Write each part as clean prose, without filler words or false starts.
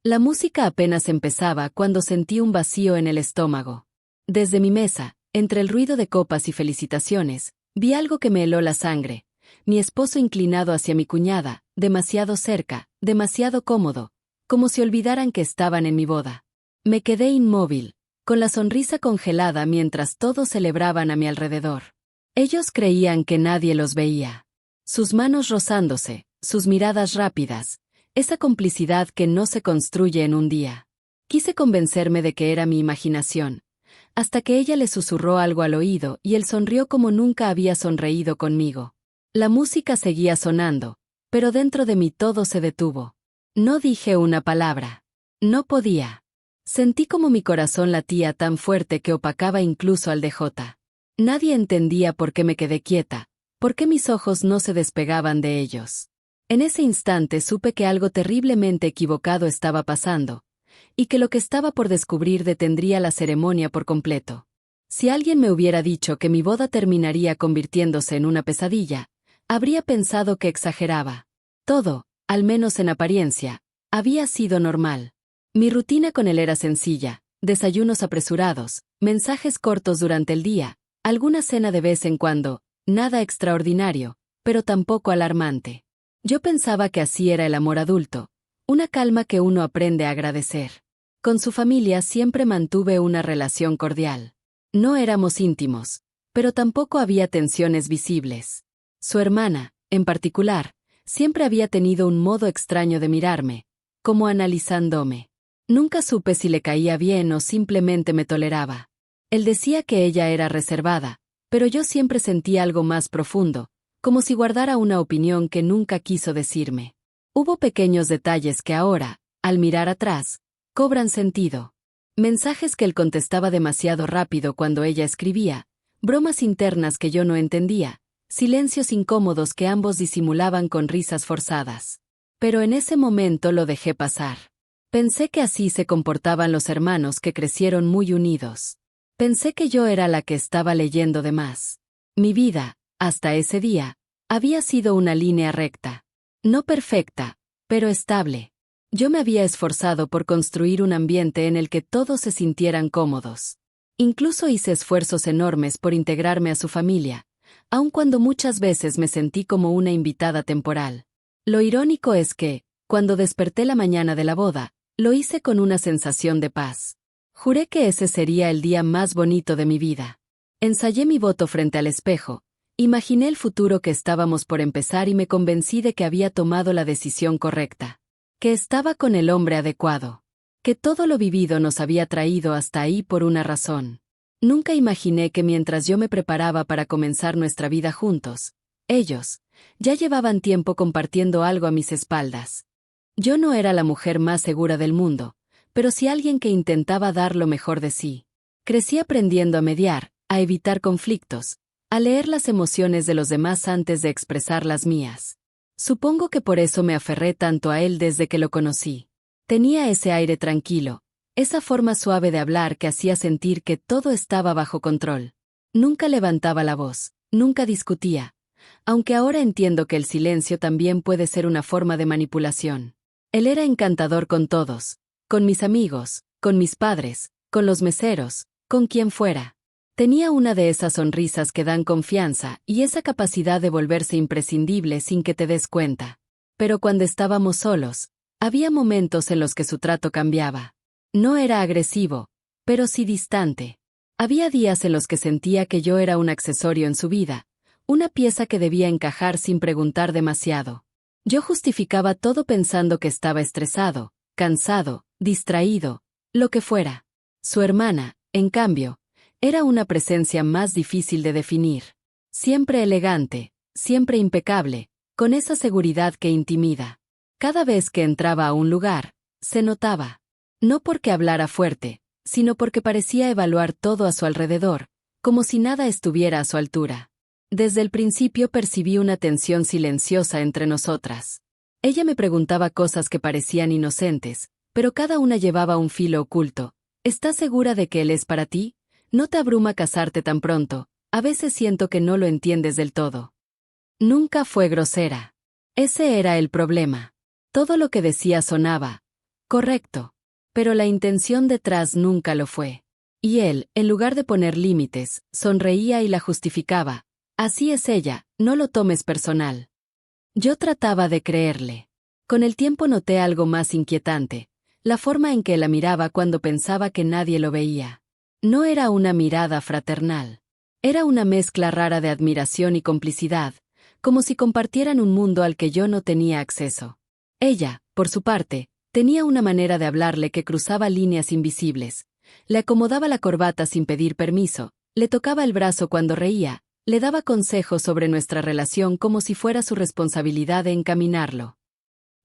La música apenas empezaba cuando sentí un vacío en el estómago. Desde mi mesa, entre el ruido de copas y felicitaciones, vi algo que me heló la sangre. Mi esposo inclinado hacia mi cuñada, demasiado cerca, demasiado cómodo, como si olvidaran que estaban en mi boda. Me quedé inmóvil, con la sonrisa congelada mientras todos celebraban a mi alrededor. Ellos creían que nadie los veía. Sus manos rozándose, sus miradas rápidas, esa complicidad que no se construye en un día. Quise convencerme de que era mi imaginación, hasta que ella le susurró algo al oído y él sonrió como nunca había sonreído conmigo. La música seguía sonando, pero dentro de mí todo se detuvo. No dije una palabra. No podía. Sentí como mi corazón latía tan fuerte que opacaba incluso al DJ. Nadie entendía por qué me quedé quieta, por qué mis ojos no se despegaban de ellos. En ese instante supe que algo terriblemente equivocado estaba pasando, y que lo que estaba por descubrir detendría la ceremonia por completo. Si alguien me hubiera dicho que mi boda terminaría convirtiéndose en una pesadilla, habría pensado que exageraba. Todo, al menos en apariencia, había sido normal. Mi rutina con él era sencilla: desayunos apresurados, mensajes cortos durante el día, alguna cena de vez en cuando, nada extraordinario, pero tampoco alarmante. Yo pensaba que así era el amor adulto, una calma que uno aprende a agradecer. Con su familia siempre mantuve una relación cordial. No éramos íntimos, pero tampoco había tensiones visibles. Su hermana, en particular, siempre había tenido un modo extraño de mirarme, como analizándome. Nunca supe si le caía bien o simplemente me toleraba. Él decía que ella era reservada, pero yo siempre sentí algo más profundo, como si guardara una opinión que nunca quiso decirme. Hubo pequeños detalles que ahora, al mirar atrás, cobran sentido. Mensajes que él contestaba demasiado rápido cuando ella escribía, bromas internas que yo no entendía, silencios incómodos que ambos disimulaban con risas forzadas. Pero en ese momento lo dejé pasar. Pensé que así se comportaban los hermanos que crecieron muy unidos. Pensé que yo era la que estaba leyendo de más. Mi vida, hasta ese día, había sido una línea recta. No perfecta, pero estable. Yo me había esforzado por construir un ambiente en el que todos se sintieran cómodos. Incluso hice esfuerzos enormes por integrarme a su familia, aun cuando muchas veces me sentí como una invitada temporal. Lo irónico es que, cuando desperté la mañana de la boda, lo hice con una sensación de paz. Juré que ese sería el día más bonito de mi vida. Ensayé mi voto frente al espejo, imaginé el futuro que estábamos por empezar y me convencí de que había tomado la decisión correcta. Que estaba con el hombre adecuado. Que todo lo vivido nos había traído hasta ahí por una razón. Nunca imaginé que mientras yo me preparaba para comenzar nuestra vida juntos, ellos ya llevaban tiempo compartiendo algo a mis espaldas. Yo no era la mujer más segura del mundo, pero sí alguien que intentaba dar lo mejor de sí. Crecí aprendiendo a mediar, a evitar conflictos, a leer las emociones de los demás antes de expresar las mías. Supongo que por eso me aferré tanto a él desde que lo conocí. Tenía ese aire tranquilo, esa forma suave de hablar que hacía sentir que todo estaba bajo control. Nunca levantaba la voz, nunca discutía, aunque ahora entiendo que el silencio también puede ser una forma de manipulación. Él era encantador con todos, con mis amigos, con mis padres, con los meseros, con quien fuera. Tenía una de esas sonrisas que dan confianza y esa capacidad de volverse imprescindible sin que te des cuenta. Pero cuando estábamos solos, había momentos en los que su trato cambiaba. No era agresivo, pero sí distante. Había días en los que sentía que yo era un accesorio en su vida, una pieza que debía encajar sin preguntar demasiado. Yo justificaba todo pensando que estaba estresado, cansado, distraído, lo que fuera. Su hermana, en cambio, era una presencia más difícil de definir. Siempre elegante, siempre impecable, con esa seguridad que intimida. Cada vez que entraba a un lugar, se notaba. No porque hablara fuerte, sino porque parecía evaluar todo a su alrededor, como si nada estuviera a su altura. Desde el principio percibí una tensión silenciosa entre nosotras. Ella me preguntaba cosas que parecían inocentes, pero cada una llevaba un filo oculto. ¿Estás segura de que él es para ti? ¿No te abruma casarte tan pronto? A veces siento que no lo entiendes del todo. Nunca fue grosera. Ese era el problema. Todo lo que decía sonaba, Correcto. Pero la intención detrás nunca lo fue. Y él, en lugar de poner límites, sonreía y la justificaba. Así es ella, no lo tomes personal. Yo trataba de creerle. Con el tiempo noté algo más inquietante, la forma en que la miraba cuando pensaba que nadie lo veía. No era una mirada fraternal. Era una mezcla rara de admiración y complicidad, como si compartieran un mundo al que yo no tenía acceso. Ella, por su parte, tenía una manera de hablarle que cruzaba líneas invisibles. Le acomodaba la corbata sin pedir permiso, le tocaba el brazo cuando reía, le daba consejos sobre nuestra relación como si fuera su responsabilidad de encaminarlo.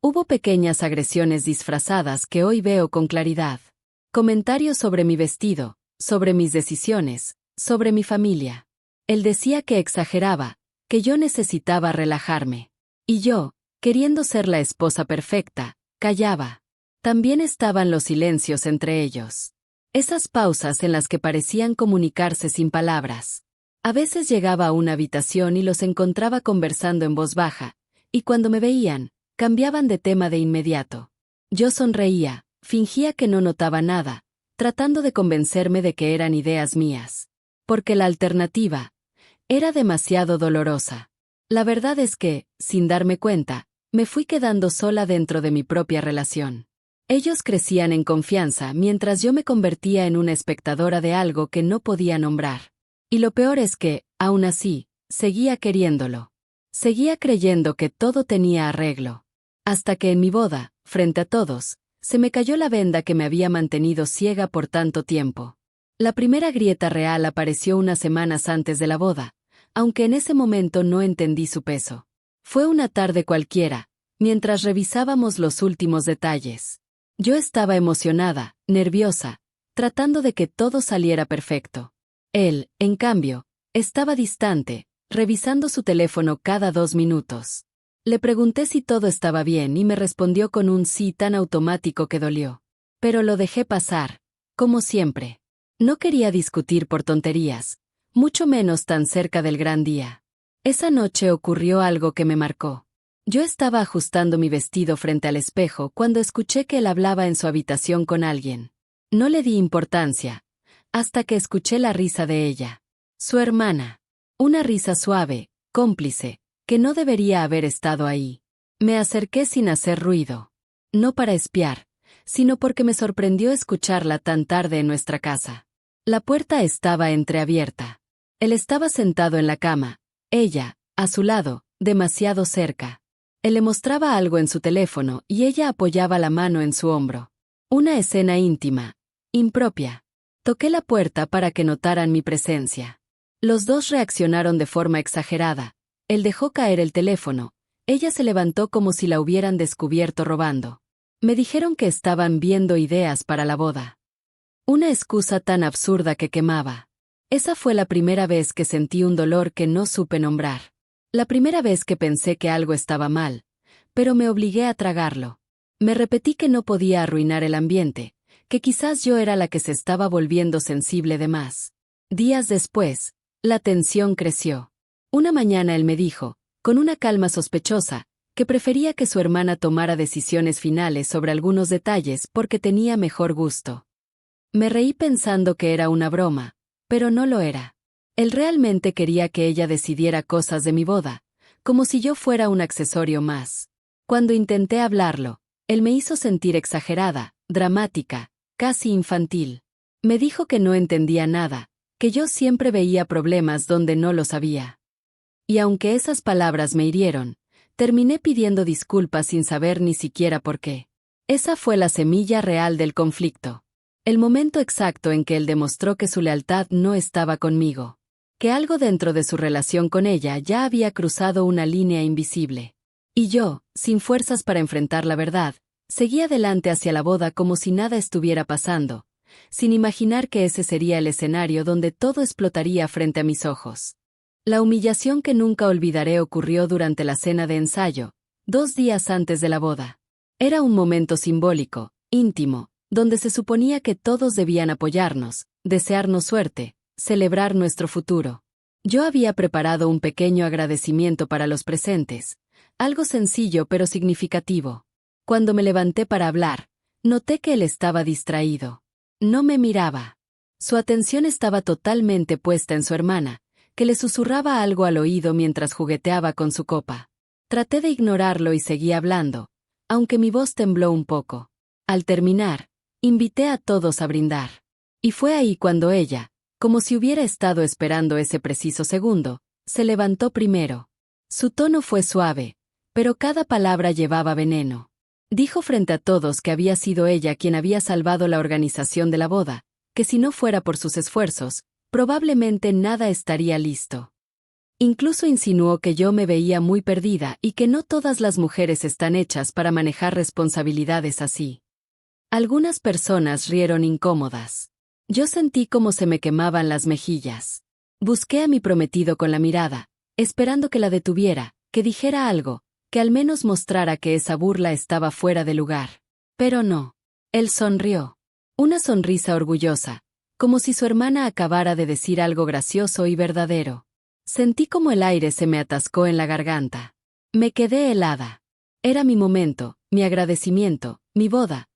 Hubo pequeñas agresiones disfrazadas que hoy veo con claridad. Comentarios sobre mi vestido, sobre mis decisiones, sobre mi familia. Él decía que exageraba, que yo necesitaba relajarme. Y yo, queriendo ser la esposa perfecta, callaba. También estaban los silencios entre ellos. Esas pausas en las que parecían comunicarse sin palabras. A veces llegaba a una habitación y los encontraba conversando en voz baja, y cuando me veían, cambiaban de tema de inmediato. Yo sonreía, fingía que no notaba nada, tratando de convencerme de que eran ideas mías. Porque la alternativa era demasiado dolorosa. La verdad es que, sin darme cuenta, me fui quedando sola dentro de mi propia relación. Ellos crecían en confianza mientras yo me convertía en una espectadora de algo que no podía nombrar. Y lo peor es que, aún así, seguía queriéndolo. Seguía creyendo que todo tenía arreglo. Hasta que en mi boda, frente a todos, se me cayó la venda que me había mantenido ciega por tanto tiempo. La primera grieta real apareció unas semanas antes de la boda, aunque en ese momento no entendí su peso. Fue una tarde cualquiera, mientras revisábamos los últimos detalles. Yo estaba emocionada, nerviosa, tratando de que todo saliera perfecto. Él, en cambio, estaba distante, revisando su teléfono cada 2 minutos. Le pregunté si todo estaba bien y me respondió con un sí tan automático que dolió. Pero lo dejé pasar, como siempre. No quería discutir por tonterías, mucho menos tan cerca del gran día. Esa noche ocurrió algo que me marcó. Yo estaba ajustando mi vestido frente al espejo cuando escuché que él hablaba en su habitación con alguien. No le di importancia, hasta que escuché la risa de ella. Su hermana. Una risa suave, cómplice, que no debería haber estado ahí. Me acerqué sin hacer ruido. No para espiar, sino porque me sorprendió escucharla tan tarde en nuestra casa. La puerta estaba entreabierta. Él estaba sentado en la cama, ella, a su lado, demasiado cerca. Él le mostraba algo en su teléfono y ella apoyaba la mano en su hombro. Una escena íntima, impropia. Toqué la puerta para que notaran mi presencia. Los dos reaccionaron de forma exagerada. Él dejó caer el teléfono. Ella se levantó como si la hubieran descubierto robando. Me dijeron que estaban viendo ideas para la boda. Una excusa tan absurda que quemaba. Esa fue la primera vez que sentí un dolor que no supe nombrar. La primera vez que pensé que algo estaba mal, pero me obligué a tragarlo. Me repetí que no podía arruinar el ambiente, que quizás yo era la que se estaba volviendo sensible de más. Días después, la tensión creció. Una mañana él me dijo, con una calma sospechosa, que prefería que su hermana tomara decisiones finales sobre algunos detalles porque tenía mejor gusto. Me reí pensando que era una broma, pero no lo era. Él realmente quería que ella decidiera cosas de mi boda, como si yo fuera un accesorio más. Cuando intenté hablarlo, él me hizo sentir exagerada, dramática, casi infantil. Me dijo que no entendía nada, que yo siempre veía problemas donde no los había. Y aunque esas palabras me hirieron, terminé pidiendo disculpas sin saber ni siquiera por qué. Esa fue la semilla real del conflicto. El momento exacto en que él demostró que su lealtad no estaba conmigo. Que algo dentro de su relación con ella ya había cruzado una línea invisible. Y yo, sin fuerzas para enfrentar la verdad, seguí adelante hacia la boda como si nada estuviera pasando, sin imaginar que ese sería el escenario donde todo explotaría frente a mis ojos. La humillación que nunca olvidaré ocurrió durante la cena de ensayo, 2 días antes de la boda. Era un momento simbólico, íntimo, donde se suponía que todos debían apoyarnos, desearnos suerte, celebrar nuestro futuro. Yo había preparado un pequeño agradecimiento para los presentes, algo sencillo pero significativo. Cuando me levanté para hablar, Noté que él estaba distraído. No me miraba. Su atención estaba totalmente puesta en su hermana, que le susurraba algo al oído mientras jugueteaba con su copa. Traté de ignorarlo y seguí hablando, aunque mi voz tembló un poco. Al terminar, invité a todos a brindar. Y fue ahí cuando ella, como si hubiera estado esperando ese preciso segundo, se levantó primero. Su tono fue suave, pero cada palabra llevaba veneno. Dijo frente a todos que había sido ella quien había salvado la organización de la boda, que si no fuera por sus esfuerzos, probablemente nada estaría listo. Incluso insinuó que yo me veía muy perdida y que no todas las mujeres están hechas para manejar responsabilidades así. Algunas personas rieron incómodas. Yo sentí como se me quemaban las mejillas. Busqué a mi prometido con la mirada, esperando que la detuviera, que dijera algo, que al menos mostrara que esa burla estaba fuera de lugar. Pero no. Él sonrió. Una sonrisa orgullosa, como si su hermana acabara de decir algo gracioso y verdadero. Sentí como el aire se me atascó en la garganta. Me quedé helada. Era mi momento, mi agradecimiento, mi boda.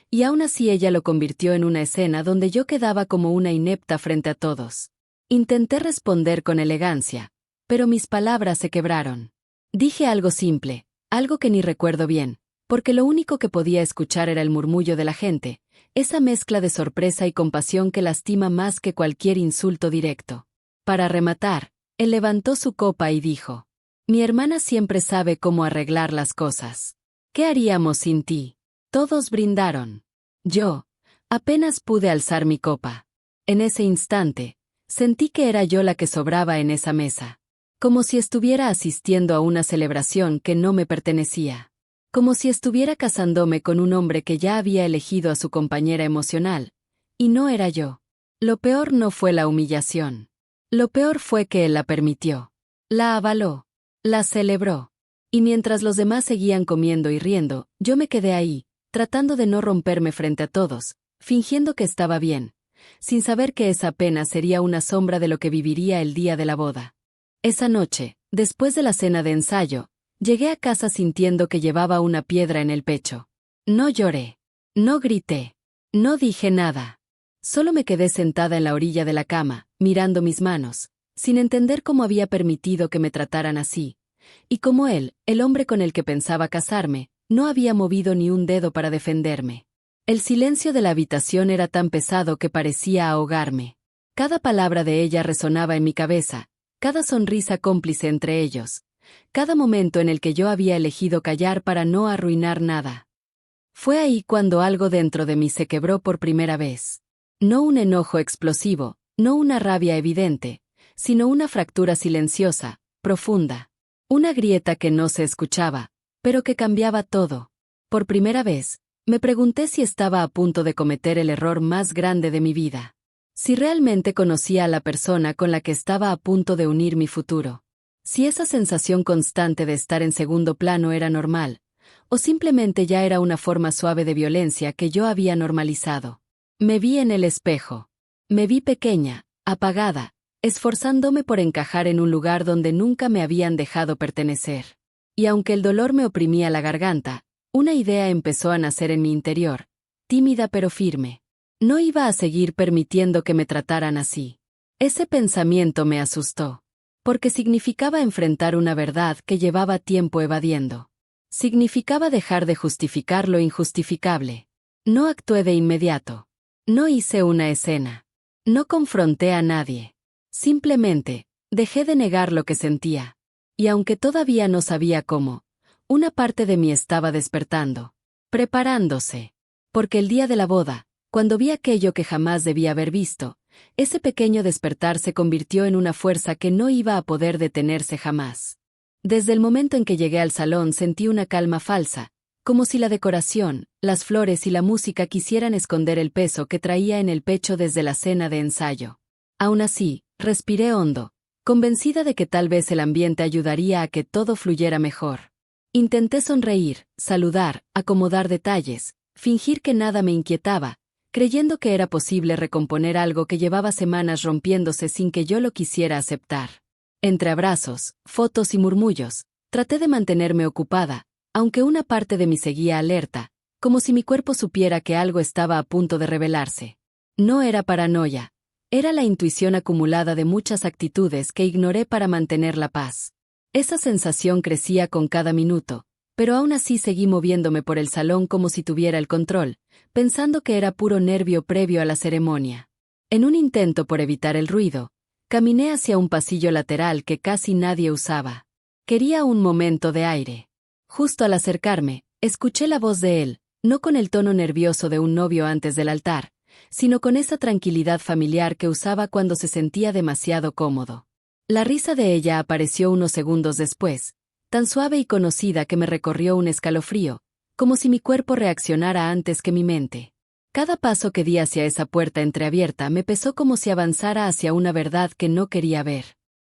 Y aún así ella lo convirtió en una escena donde yo quedaba como una inepta frente a todos. Intenté responder con elegancia, pero mis palabras se quebraron. Dije algo simple, algo que ni recuerdo bien, porque lo único que podía escuchar era el murmullo de la gente, esa mezcla de sorpresa y compasión que lastima más que cualquier insulto directo. Para rematar, él levantó su copa y dijo: «Mi hermana siempre sabe cómo arreglar las cosas. ¿Qué haríamos sin ti?» Todos brindaron. Yo, apenas pude alzar mi copa. En ese instante, sentí que era yo la que sobraba en esa mesa. Como si estuviera asistiendo a una celebración que no me pertenecía. Como si estuviera casándome con un hombre que ya había elegido a su compañera emocional, y no era yo. Lo peor no fue la humillación. Lo peor fue que él la permitió. La avaló. La celebró. Y mientras los demás seguían comiendo y riendo, yo me quedé ahí, tratando de no romperme frente a todos, fingiendo que estaba bien, sin saber que esa pena sería una sombra de lo que viviría el día de la boda. Esa noche, después de la cena de ensayo, llegué a casa sintiendo que llevaba una piedra en el pecho. No lloré. No grité. No dije nada. Solo me quedé sentada en la orilla de la cama, mirando mis manos, sin entender cómo había permitido que me trataran así, y cómo él, el hombre con el que pensaba casarme, no había movido ni un dedo para defenderme. El silencio de la habitación era tan pesado que parecía ahogarme. Cada palabra de ella resonaba en mi cabeza, cada sonrisa cómplice entre ellos, cada momento en el que yo había elegido callar para no arruinar nada. Fue ahí cuando algo dentro de mí se quebró por primera vez. No un enojo explosivo, no una rabia evidente, sino una fractura silenciosa, profunda. Una grieta que no se escuchaba, pero que cambiaba todo. Por primera vez, me pregunté si estaba a punto de cometer el error más grande de mi vida. Si realmente conocía a la persona con la que estaba a punto de unir mi futuro. Si esa sensación constante de estar en segundo plano era normal, o simplemente ya era una forma suave de violencia que yo había normalizado. Me vi en el espejo. Me vi pequeña, apagada, esforzándome por encajar en un lugar donde nunca me habían dejado pertenecer. Y aunque el dolor me oprimía la garganta, una idea empezó a nacer en mi interior, tímida pero firme. No iba a seguir permitiendo que me trataran así. Ese pensamiento me asustó, porque significaba enfrentar una verdad que llevaba tiempo evadiendo. Significaba dejar de justificar lo injustificable. No actué de inmediato. No hice una escena. No confronté a nadie. Simplemente, dejé de negar lo que sentía. Y aunque todavía no sabía cómo, una parte de mí estaba despertando, preparándose. Porque el día de la boda, cuando vi aquello que jamás debía haber visto, ese pequeño despertar se convirtió en una fuerza que no iba a poder detenerse jamás. Desde el momento en que llegué al salón sentí una calma falsa, como si la decoración, las flores y la música quisieran esconder el peso que traía en el pecho desde la cena de ensayo. Aún así, respiré hondo, convencida de que tal vez el ambiente ayudaría a que todo fluyera mejor. Intenté sonreír, saludar, acomodar detalles, fingir que nada me inquietaba, creyendo que era posible recomponer algo que llevaba semanas rompiéndose sin que yo lo quisiera aceptar. Entre abrazos, fotos y murmullos, traté de mantenerme ocupada, aunque una parte de mí seguía alerta, como si mi cuerpo supiera que algo estaba a punto de revelarse. No era paranoia, era la intuición acumulada de muchas actitudes que ignoré para mantener la paz. Esa sensación crecía con cada minuto, pero aún así seguí moviéndome por el salón como si tuviera el control, pensando que era puro nervio previo a la ceremonia. En un intento por evitar el ruido, caminé hacia un pasillo lateral que casi nadie usaba. Quería un momento de aire. Justo al acercarme, escuché la voz de él, no con el tono nervioso de un novio antes del altar, sino con esa tranquilidad familiar que usaba cuando se sentía demasiado cómodo. La risa de ella apareció unos segundos después, tan suave y conocida que me recorrió un escalofrío, como si mi cuerpo reaccionara antes que mi mente. Cada paso que di hacia esa puerta entreabierta me pesó como si avanzara hacia una verdad que no quería ver.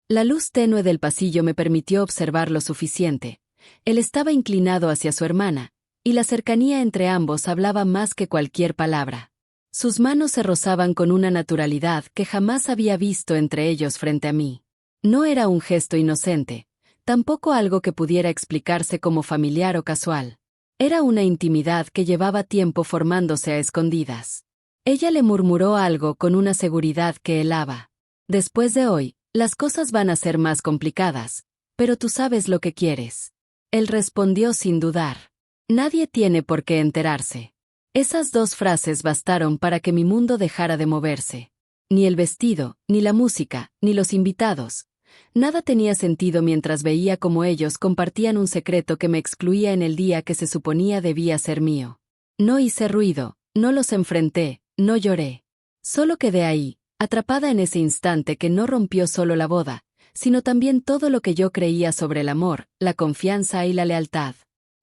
La luz tenue del pasillo me permitió observar lo suficiente. Él estaba inclinado hacia su hermana, y la cercanía entre ambos hablaba más que cualquier palabra. Sus manos se rozaban con una naturalidad que jamás había visto entre ellos frente a mí. No era un gesto inocente, tampoco algo que pudiera explicarse como familiar o casual. Era una intimidad que llevaba tiempo formándose a escondidas. Ella le murmuró algo con una seguridad que helaba. Después de hoy, las cosas van a ser más complicadas, pero tú sabes lo que quieres. Él respondió sin dudar. Nadie tiene por qué enterarse. Esas dos frases bastaron para que mi mundo dejara de moverse. Ni el vestido, ni la música, ni los invitados. Nada tenía sentido mientras veía cómo ellos compartían un secreto que me excluía en el día que se suponía debía ser mío. No hice ruido, no los enfrenté, no lloré. Solo quedé ahí, atrapada en ese instante que no rompió solo la boda, sino también todo lo que yo creía sobre el amor, la confianza y la lealtad.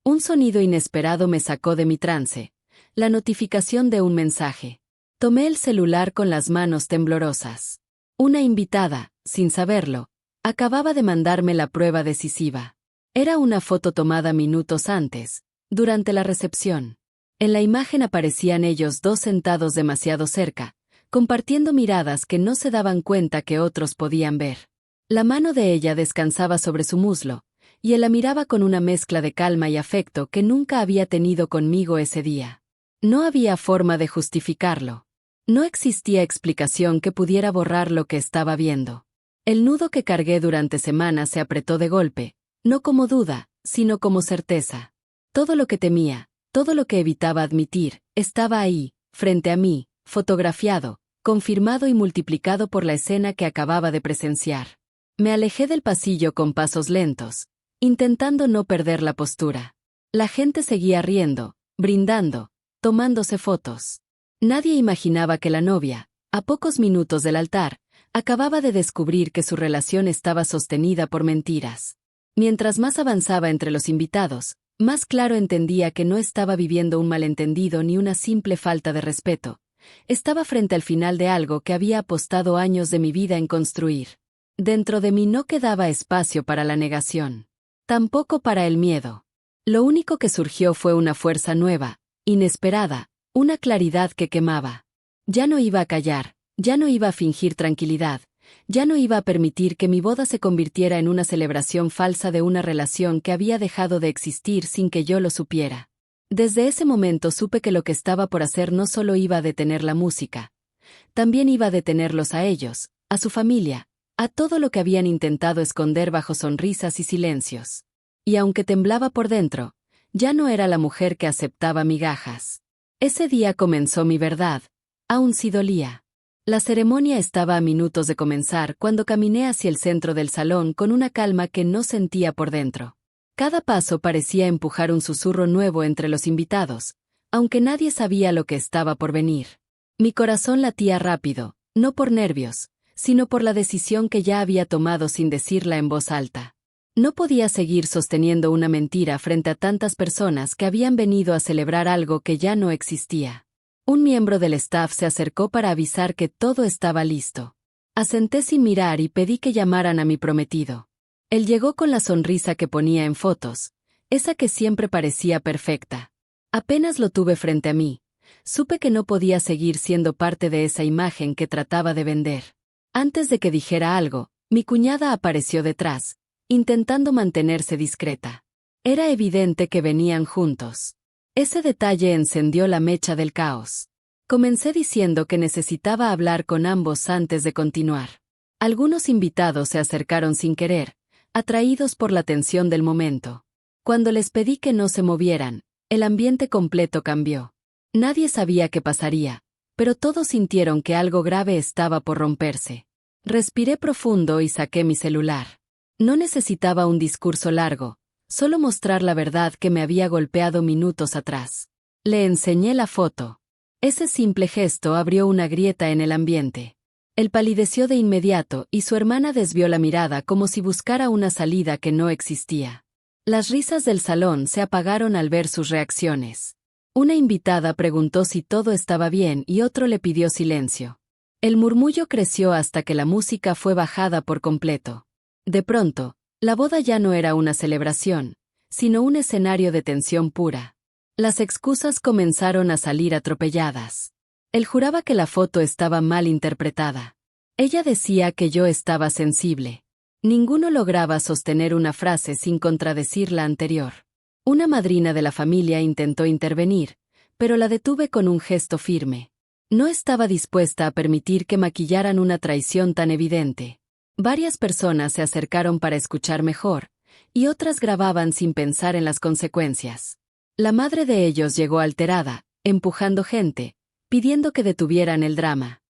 Un sonido inesperado me sacó de mi trance. La notificación de un mensaje. Tomé el celular con las manos temblorosas. Una invitada, sin saberlo, acababa de mandarme la prueba decisiva. Era una foto tomada minutos antes, durante la recepción. En la imagen aparecían ellos dos sentados demasiado cerca, compartiendo miradas que no se daban cuenta que otros podían ver. La mano de ella descansaba sobre su muslo, y él la miraba con una mezcla de calma y afecto que nunca había tenido conmigo ese día. No había forma de justificarlo. No existía explicación que pudiera borrar lo que estaba viendo. El nudo que cargué durante semanas se apretó de golpe, no como duda, sino como certeza. Todo lo que temía, todo lo que evitaba admitir, estaba ahí, frente a mí, fotografiado, confirmado y multiplicado por la escena que acababa de presenciar. Me alejé del pasillo con pasos lentos, intentando no perder la postura. La gente seguía riendo, brindando, tomándose fotos. Nadie imaginaba que la novia, a pocos minutos del altar, acababa de descubrir que su relación estaba sostenida por mentiras. Mientras más avanzaba entre los invitados, más claro entendía que no estaba viviendo un malentendido ni una simple falta de respeto. Estaba frente al final de algo que había apostado años de mi vida en construir. Dentro de mí no quedaba espacio para la negación. Tampoco para el miedo. Lo único que surgió fue una fuerza nueva, inesperada, una claridad que quemaba. Ya no iba a callar, ya no iba a fingir tranquilidad, ya no iba a permitir que mi boda se convirtiera en una celebración falsa de una relación que había dejado de existir sin que yo lo supiera. Desde ese momento supe que lo que estaba por hacer no solo iba a detener la música, también iba a detenerlos a ellos, a su familia, a todo lo que habían intentado esconder bajo sonrisas y silencios. Y aunque temblaba por dentro, ya no era la mujer que aceptaba migajas. Ese día comenzó mi verdad, aun si dolía. La ceremonia estaba a minutos de comenzar cuando caminé hacia el centro del salón con una calma que no sentía por dentro. Cada paso parecía empujar un susurro nuevo entre los invitados, aunque nadie sabía lo que estaba por venir. Mi corazón latía rápido, no por nervios, sino por la decisión que ya había tomado sin decirla en voz alta. No podía seguir sosteniendo una mentira frente a tantas personas que habían venido a celebrar algo que ya no existía. Un miembro del staff se acercó para avisar que todo estaba listo. Asenté sin mirar y pedí que llamaran a mi prometido. Él llegó con la sonrisa que ponía en fotos, esa que siempre parecía perfecta. Apenas lo tuve frente a mí, supe que no podía seguir siendo parte de esa imagen que trataba de vender. Antes de que dijera algo, mi cuñada apareció detrás, intentando mantenerse discreta. Era evidente que venían juntos. Ese detalle encendió la mecha del caos. Comencé diciendo que necesitaba hablar con ambos antes de continuar. Algunos invitados se acercaron sin querer, atraídos por la tensión del momento. Cuando les pedí que no se movieran, el ambiente completo cambió. Nadie sabía qué pasaría, pero todos sintieron que algo grave estaba por romperse. Respiré profundo y saqué mi celular. No necesitaba un discurso largo, solo mostrar la verdad que me había golpeado minutos atrás. Le enseñé la foto. Ese simple gesto abrió una grieta en el ambiente. Él palideció de inmediato y su hermana desvió la mirada como si buscara una salida que no existía. Las risas del salón se apagaron al ver sus reacciones. Una invitada preguntó si todo estaba bien y otro le pidió silencio. El murmullo creció hasta que la música fue bajada por completo. De pronto, la boda ya no era una celebración, sino un escenario de tensión pura. Las excusas comenzaron a salir atropelladas. Él juraba que la foto estaba mal interpretada. Ella decía que yo estaba sensible. Ninguno lograba sostener una frase sin contradecir la anterior. Una madrina de la familia intentó intervenir, pero la detuve con un gesto firme. No estaba dispuesta a permitir que maquillaran una traición tan evidente. Varias personas se acercaron para escuchar mejor, y otras grababan sin pensar en las consecuencias. La madre de ellos llegó alterada, empujando gente, pidiendo que detuvieran el drama.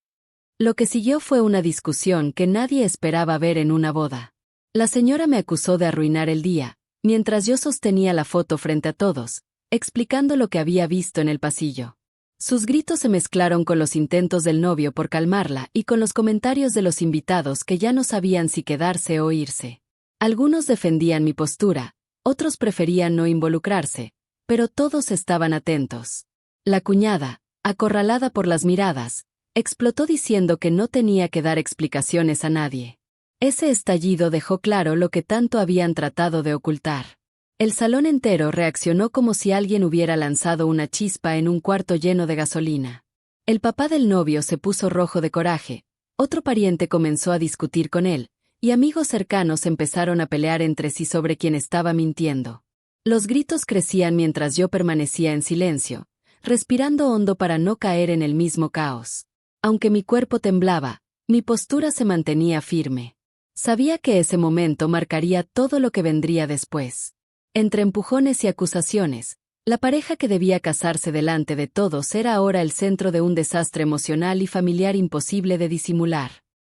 Lo que siguió fue una discusión que nadie esperaba ver en una boda. La señora me acusó de arruinar el día, mientras yo sostenía la foto frente a todos, explicando lo que había visto en el pasillo. Sus gritos se mezclaron con los intentos del novio por calmarla y con los comentarios de los invitados que ya no sabían si quedarse o irse. Algunos defendían mi postura, otros preferían no involucrarse, pero todos estaban atentos. La cuñada, acorralada por las miradas, explotó diciendo que no tenía que dar explicaciones a nadie. Ese estallido dejó claro lo que tanto habían tratado de ocultar. El salón entero reaccionó como si alguien hubiera lanzado una chispa en un cuarto lleno de gasolina. El papá del novio se puso rojo de coraje, otro pariente comenzó a discutir con él, y amigos cercanos empezaron a pelear entre sí sobre quién estaba mintiendo. Los gritos crecían mientras yo permanecía en silencio, respirando hondo para no caer en el mismo caos. Aunque mi cuerpo temblaba, mi postura se mantenía firme. Sabía que ese momento marcaría todo lo que vendría después. Entre empujones y acusaciones, la pareja que debía casarse delante de todos era ahora el centro de un desastre emocional y familiar imposible de disimular.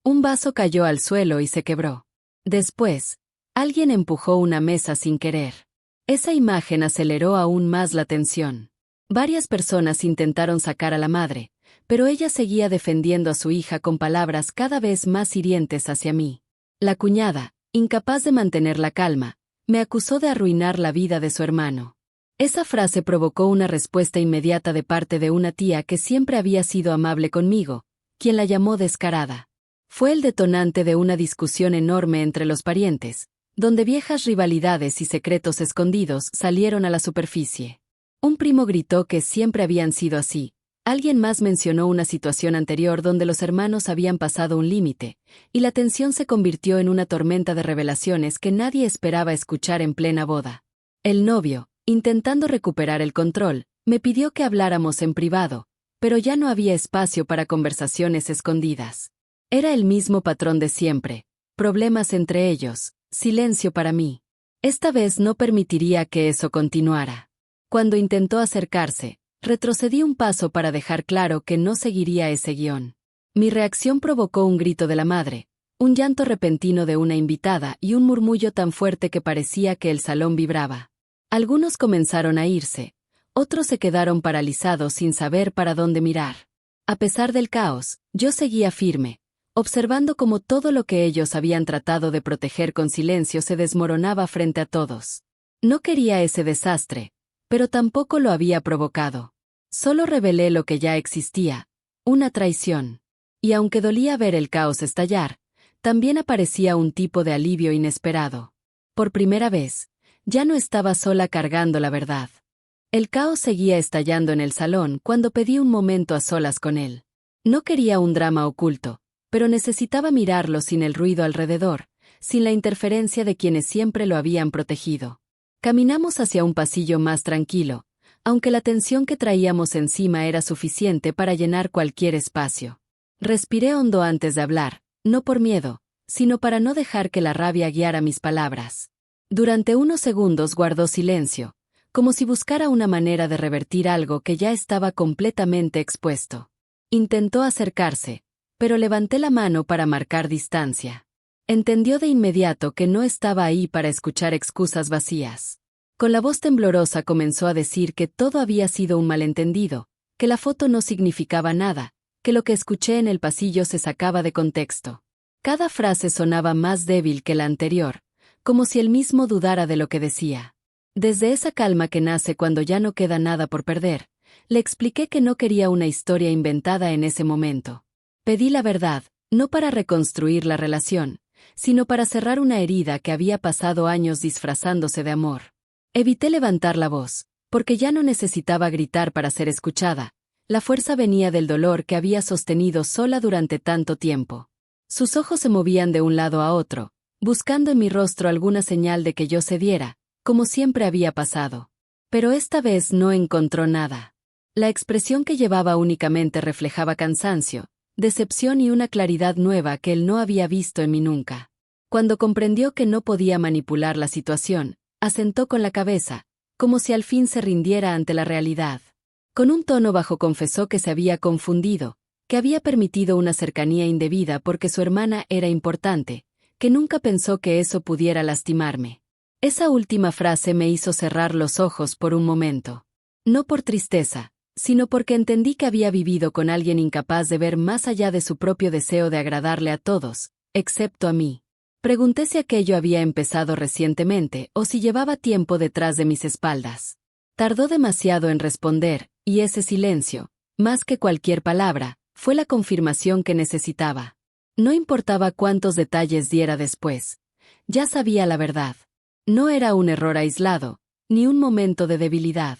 Un vaso cayó al suelo y se quebró. Después, alguien empujó una mesa sin querer. Esa imagen aceleró aún más la tensión. Varias personas intentaron sacar a la madre, pero ella seguía defendiendo a su hija con palabras cada vez más hirientes hacia mí. La cuñada, incapaz de mantener la calma, me acusó de arruinar la vida de su hermano. Esa frase provocó una respuesta inmediata de parte de una tía que siempre había sido amable conmigo, quien la llamó descarada. Fue el detonante de una discusión enorme entre los parientes, donde viejas rivalidades y secretos escondidos salieron a la superficie. Un primo gritó que siempre habían sido así. Alguien más mencionó una situación anterior donde los hermanos habían pasado un límite, y la tensión se convirtió en una tormenta de revelaciones que nadie esperaba escuchar en plena boda. El novio, intentando recuperar el control, me pidió que habláramos en privado, pero ya no había espacio para conversaciones escondidas. Era el mismo patrón de siempre, problemas entre ellos, silencio para mí. Esta vez no permitiría que eso continuara. Cuando intentó acercarse, retrocedí un paso para dejar claro que no seguiría ese guión. Mi reacción provocó un grito de la madre, un llanto repentino de una invitada y un murmullo tan fuerte que parecía que el salón vibraba. Algunos comenzaron a irse, otros se quedaron paralizados sin saber para dónde mirar. A pesar del caos, yo seguía firme, observando cómo todo lo que ellos habían tratado de proteger con silencio se desmoronaba frente a todos. No quería ese desastre, pero tampoco lo había provocado. Solo revelé lo que ya existía, una traición. Y aunque dolía ver el caos estallar, también aparecía un tipo de alivio inesperado. Por primera vez, ya no estaba sola cargando la verdad. El caos seguía estallando en el salón cuando pedí un momento a solas con él. No quería un drama oculto, pero necesitaba mirarlo sin el ruido alrededor, sin la interferencia de quienes siempre lo habían protegido. Caminamos hacia un pasillo más tranquilo, aunque la tensión que traíamos encima era suficiente para llenar cualquier espacio. Respiré hondo antes de hablar, no por miedo, sino para no dejar que la rabia guiara mis palabras. Durante unos segundos guardó silencio, como si buscara una manera de revertir algo que ya estaba completamente expuesto. Intentó acercarse, pero levanté la mano para marcar distancia. Entendió de inmediato que no estaba ahí para escuchar excusas vacías. Con la voz temblorosa comenzó a decir que todo había sido un malentendido, que la foto no significaba nada, que lo que escuché en el pasillo se sacaba de contexto. Cada frase sonaba más débil que la anterior, como si él mismo dudara de lo que decía. Desde esa calma que nace cuando ya no queda nada por perder, le expliqué que no quería una historia inventada en ese momento. Pedí la verdad, no para reconstruir la relación, sino para cerrar una herida que había pasado años disfrazándose de amor. Evité levantar la voz, porque ya no necesitaba gritar para ser escuchada. La fuerza venía del dolor que había sostenido sola durante tanto tiempo. Sus ojos se movían de un lado a otro, buscando en mi rostro alguna señal de que yo cediera, como siempre había pasado. Pero esta vez no encontró nada. La expresión que llevaba únicamente reflejaba cansancio, decepción y una claridad nueva que él no había visto en mí nunca. Cuando comprendió que no podía manipular la situación, asentó con la cabeza, como si al fin se rindiera ante la realidad. Con un tono bajo confesó que se había confundido, que había permitido una cercanía indebida porque su hermana era importante, que nunca pensó que eso pudiera lastimarme. Esa última frase me hizo cerrar los ojos por un momento. No por tristeza, sino porque entendí que había vivido con alguien incapaz de ver más allá de su propio deseo de agradarle a todos, excepto a mí. Pregunté si aquello había empezado recientemente o si llevaba tiempo detrás de mis espaldas. Tardó demasiado en responder, y ese silencio, más que cualquier palabra, fue la confirmación que necesitaba. No importaba cuántos detalles diera después. Ya sabía la verdad. No era un error aislado, ni un momento de debilidad.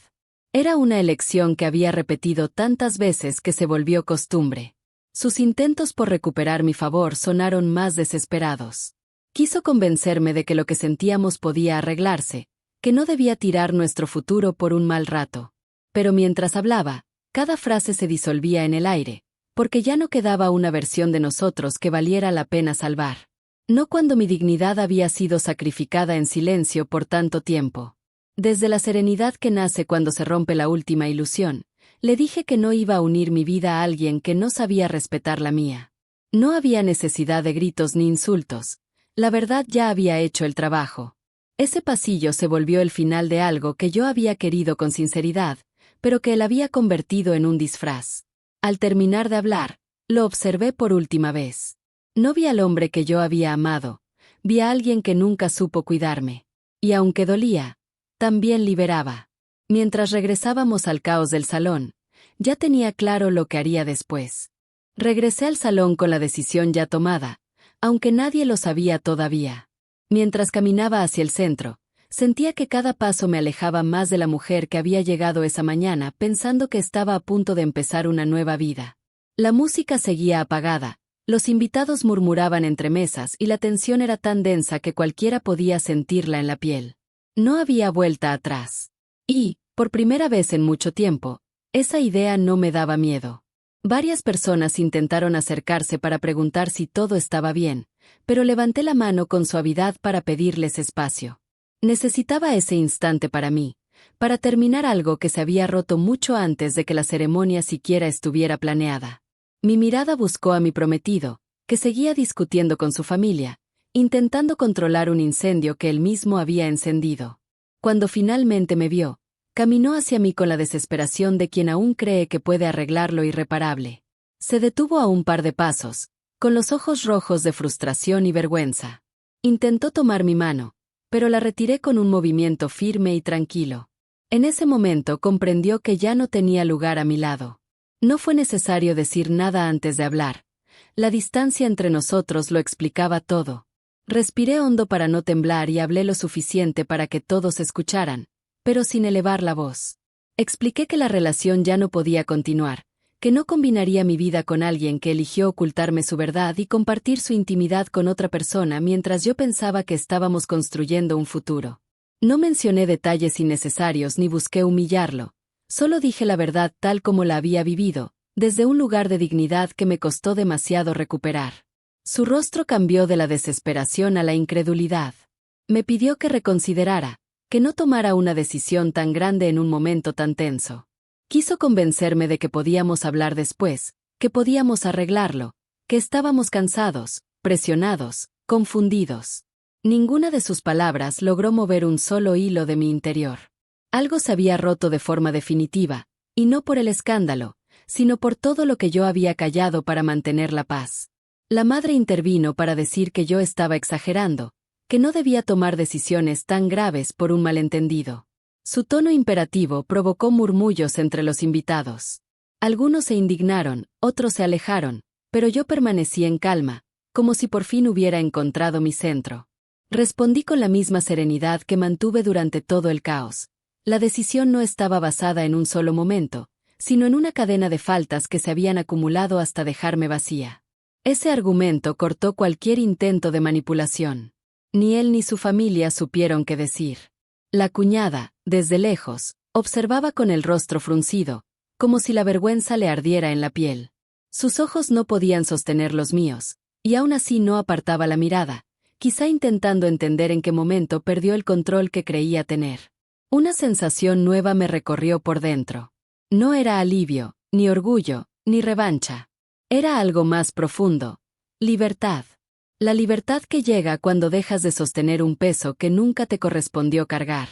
Era una elección que había repetido tantas veces que se volvió costumbre. Sus intentos por recuperar mi favor sonaron más desesperados. Quiso convencerme de que lo que sentíamos podía arreglarse, que no debía tirar nuestro futuro por un mal rato. Pero mientras hablaba, cada frase se disolvía en el aire, porque ya no quedaba una versión de nosotros que valiera la pena salvar. No cuando mi dignidad había sido sacrificada en silencio por tanto tiempo. Desde la serenidad que nace cuando se rompe la última ilusión, le dije que no iba a unir mi vida a alguien que no sabía respetar la mía. No había necesidad de gritos ni insultos. La verdad ya había hecho el trabajo. Ese pasillo se volvió el final de algo que yo había querido con sinceridad, pero que él había convertido en un disfraz. Al terminar de hablar, lo observé por última vez. No vi al hombre que yo había amado, vi a alguien que nunca supo cuidarme. Y aunque dolía, también liberaba. Mientras regresábamos al caos del salón, ya tenía claro lo que haría después. Regresé al salón con la decisión ya tomada, aunque nadie lo sabía todavía. Mientras caminaba hacia el centro, sentía que cada paso me alejaba más de la mujer que había llegado esa mañana pensando que estaba a punto de empezar una nueva vida. La música seguía apagada, los invitados murmuraban entre mesas y la tensión era tan densa que cualquiera podía sentirla en la piel. No había vuelta atrás. Y, por primera vez en mucho tiempo, esa idea no me daba miedo. Varias personas intentaron acercarse para preguntar si todo estaba bien, pero levanté la mano con suavidad para pedirles espacio. Necesitaba ese instante para mí, para terminar algo que se había roto mucho antes de que la ceremonia siquiera estuviera planeada. Mi mirada buscó a mi prometido, que seguía discutiendo con su familia, intentando controlar un incendio que él mismo había encendido. Cuando finalmente me vio, caminó hacia mí con la desesperación de quien aún cree que puede arreglar lo irreparable. Se detuvo a un par de pasos, con los ojos rojos de frustración y vergüenza. Intentó tomar mi mano, pero la retiré con un movimiento firme y tranquilo. En ese momento comprendió que ya no tenía lugar a mi lado. No fue necesario decir nada antes de hablar. La distancia entre nosotros lo explicaba todo. Respiré hondo para no temblar y hablé lo suficiente para que todos escucharan, pero sin elevar la voz. Expliqué que la relación ya no podía continuar, que no combinaría mi vida con alguien que eligió ocultarme su verdad y compartir su intimidad con otra persona mientras yo pensaba que estábamos construyendo un futuro. No mencioné detalles innecesarios ni busqué humillarlo, Solo dije la verdad tal como la había vivido, desde un lugar de dignidad que me costó demasiado recuperar. Su rostro cambió de la desesperación a la incredulidad. Me pidió que reconsiderara, que no tomara una decisión tan grande en un momento tan tenso. Quiso convencerme de que podíamos hablar después, que podíamos arreglarlo, que estábamos cansados, presionados, confundidos. Ninguna de sus palabras logró mover un solo hilo de mi interior. Algo se había roto de forma definitiva, y no por el escándalo, sino por todo lo que yo había callado para mantener la paz. La madre intervino para decir que yo estaba exagerando, que no debía tomar decisiones tan graves por un malentendido. Su tono imperativo provocó murmullos entre los invitados. Algunos se indignaron, otros se alejaron, pero yo permanecí en calma, como si por fin hubiera encontrado mi centro. Respondí con la misma serenidad que mantuve durante todo el caos. La decisión no estaba basada en un solo momento, sino en una cadena de faltas que se habían acumulado hasta dejarme vacía. Ese argumento cortó cualquier intento de manipulación. Ni él ni su familia supieron qué decir. La cuñada, desde lejos, observaba con el rostro fruncido, como si la vergüenza le ardiera en la piel. Sus ojos no podían sostener los míos, y aún así no apartaba la mirada, quizá intentando entender en qué momento perdió el control que creía tener. Una sensación nueva me recorrió por dentro. No era alivio, ni orgullo, ni revancha. Era algo más profundo. Libertad. La libertad que llega cuando dejas de sostener un peso que nunca te correspondió cargar.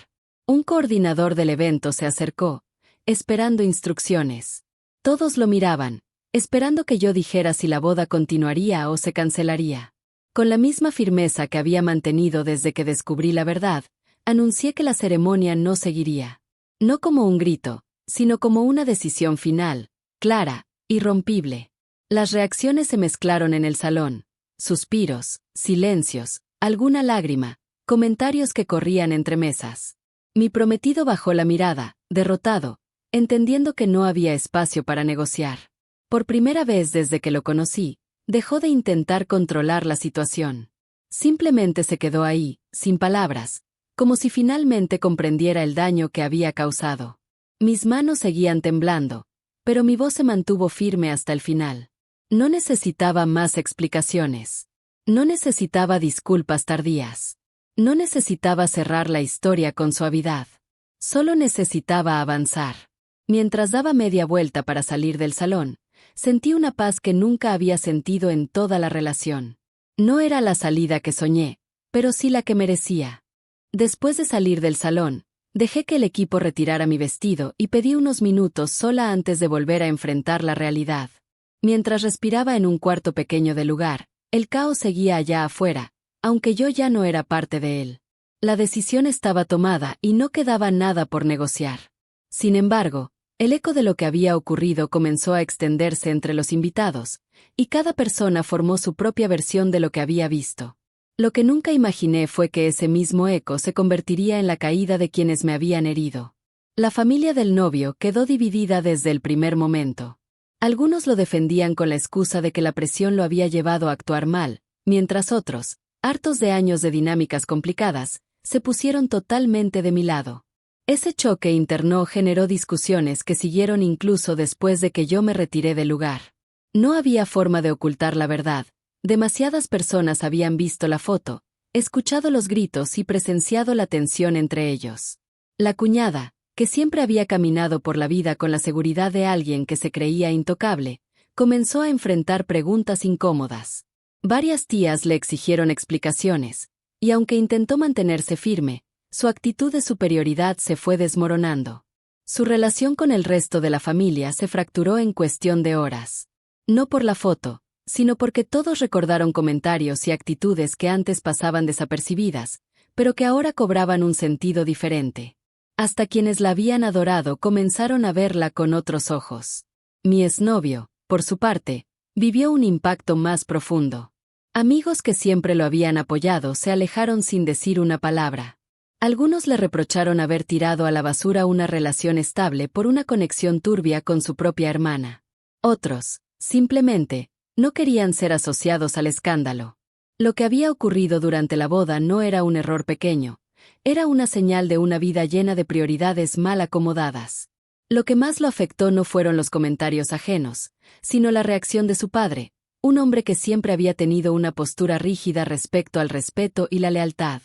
Un coordinador del evento se acercó, esperando instrucciones. Todos lo miraban, esperando que yo dijera si la boda continuaría o se cancelaría. Con la misma firmeza que había mantenido desde que descubrí la verdad, anuncié que la ceremonia no seguiría. No como un grito, sino como una decisión final, clara, irrompible. Las reacciones se mezclaron en el salón. Suspiros, silencios, alguna lágrima, comentarios que corrían entre mesas. Mi prometido bajó la mirada, derrotado, entendiendo que no había espacio para negociar. Por primera vez desde que lo conocí, dejó de intentar controlar la situación. Simplemente se quedó ahí, sin palabras, como si finalmente comprendiera el daño que había causado. Mis manos seguían temblando, pero mi voz se mantuvo firme hasta el final. No necesitaba más explicaciones. No necesitaba disculpas tardías. No necesitaba cerrar la historia con suavidad. Solo necesitaba avanzar. Mientras daba media vuelta para salir del salón, sentí una paz que nunca había sentido en toda la relación. No era la salida que soñé, pero sí la que merecía. Después de salir del salón, dejé que el equipo retirara mi vestido y pedí unos minutos sola antes de volver a enfrentar la realidad. Mientras respiraba en un cuarto pequeño del lugar, el caos seguía allá afuera, aunque yo ya no era parte de él. La decisión estaba tomada y no quedaba nada por negociar. Sin embargo, el eco de lo que había ocurrido comenzó a extenderse entre los invitados, y cada persona formó su propia versión de lo que había visto. Lo que nunca imaginé fue que ese mismo eco se convertiría en la caída de quienes me habían herido. La familia del novio quedó dividida desde el primer momento. Algunos lo defendían con la excusa de que la presión lo había llevado a actuar mal, mientras otros, hartos de años de dinámicas complicadas, se pusieron totalmente de mi lado. Ese choque interno generó discusiones que siguieron incluso después de que yo me retiré del lugar. No había forma de ocultar la verdad. Demasiadas personas habían visto la foto, escuchado los gritos y presenciado la tensión entre ellos. La cuñada, que siempre había caminado por la vida con la seguridad de alguien que se creía intocable, comenzó a enfrentar preguntas incómodas. Varias tías le exigieron explicaciones, y aunque intentó mantenerse firme, su actitud de superioridad se fue desmoronando. Su relación con el resto de la familia se fracturó en cuestión de horas. No por la foto, sino porque todos recordaron comentarios y actitudes que antes pasaban desapercibidas, pero que ahora cobraban un sentido diferente. Hasta quienes la habían adorado comenzaron a verla con otros ojos. Mi exnovio, por su parte, vivió un impacto más profundo. Amigos que siempre lo habían apoyado se alejaron sin decir una palabra. Algunos le reprocharon haber tirado a la basura una relación estable por una conexión turbia con su propia hermana. Otros, simplemente, no querían ser asociados al escándalo. Lo que había ocurrido durante la boda no era un error pequeño. Era una señal de una vida llena de prioridades mal acomodadas. Lo que más lo afectó no fueron los comentarios ajenos, sino la reacción de su padre, un hombre que siempre había tenido una postura rígida respecto al respeto y la lealtad.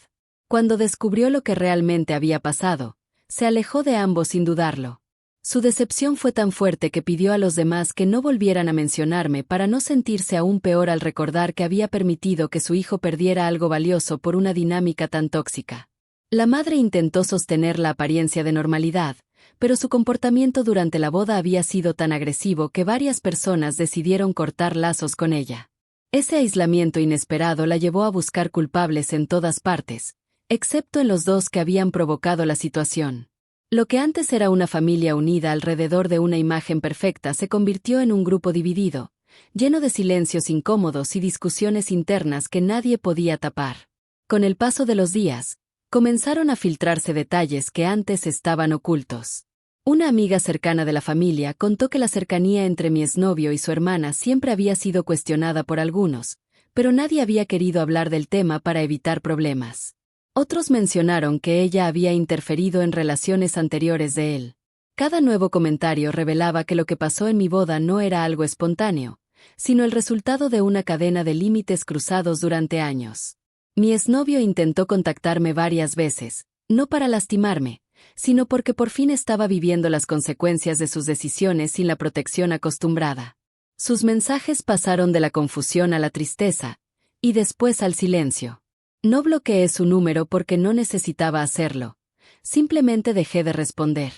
Cuando descubrió lo que realmente había pasado, se alejó de ambos sin dudarlo. Su decepción fue tan fuerte que pidió a los demás que no volvieran a mencionarme para no sentirse aún peor al recordar que había permitido que su hijo perdiera algo valioso por una dinámica tan tóxica. La madre intentó sostener la apariencia de normalidad, pero su comportamiento durante la boda había sido tan agresivo que varias personas decidieron cortar lazos con ella. Ese aislamiento inesperado la llevó a buscar culpables en todas partes, excepto en los dos que habían provocado la situación. Lo que antes era una familia unida alrededor de una imagen perfecta se convirtió en un grupo dividido, lleno de silencios incómodos y discusiones internas que nadie podía tapar. Con el paso de los días, comenzaron a filtrarse detalles que antes estaban ocultos. Una amiga cercana de la familia contó que la cercanía entre mi exnovio y su hermana siempre había sido cuestionada por algunos, pero nadie había querido hablar del tema para evitar problemas. Otros mencionaron que ella había interferido en relaciones anteriores de él. Cada nuevo comentario revelaba que lo que pasó en mi boda no era algo espontáneo, sino el resultado de una cadena de límites cruzados durante años. Mi exnovio intentó contactarme varias veces, no para lastimarme, sino porque por fin estaba viviendo las consecuencias de sus decisiones sin la protección acostumbrada. Sus mensajes pasaron de la confusión a la tristeza, y después al silencio. No bloqueé su número porque no necesitaba hacerlo. Simplemente dejé de responder.